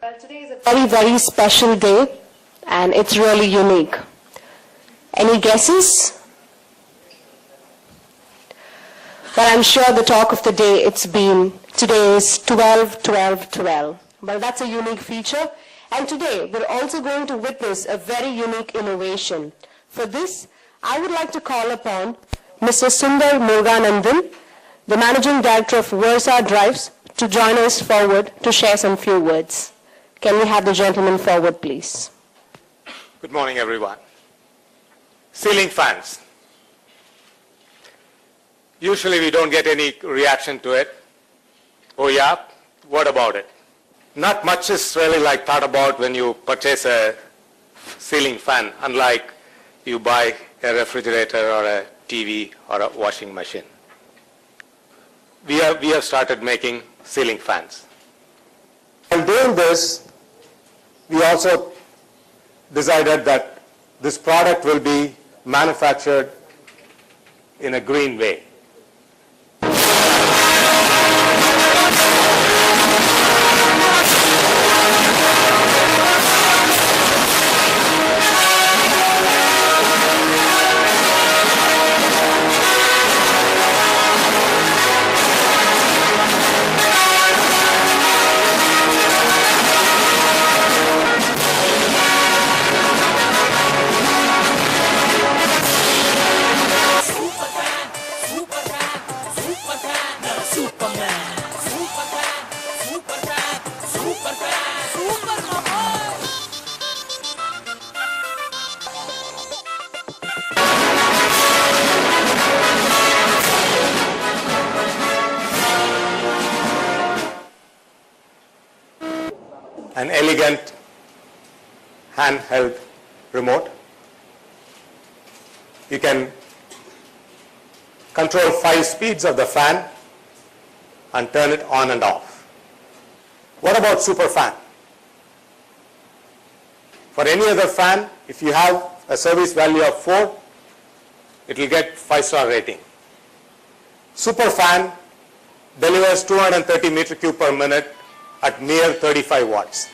Well, today is a very, very special day, and it's really unique. Any guesses? Well, I'm sure the talk of the day today is 12, 12, 12. Well, that's a unique feature. And today, we're also going to witness a very unique innovation. For this, I would like to call upon Mr. Sundar Muruganandan, the Managing Director of Versa Drives, to join us forward to share some few words. Can we have the gentleman forward, please? Good morning, everyone. Ceiling fans. Usually we don't get any reaction to it. Oh yeah? What about it? Not much is really thought about when you purchase a ceiling fan, unlike you buy a refrigerator or a TV or a washing machine. We have started making ceiling fans. While doing this, we also decided that this product will be manufactured in a green way. An elegant handheld remote. You can control 5 speeds of the fan and turn it on and off. What about Superfan? For any other fan, if you have a service value of 4, it will get 5-star rating. Superfan delivers 230 meter cube per minute at mere 35 watts.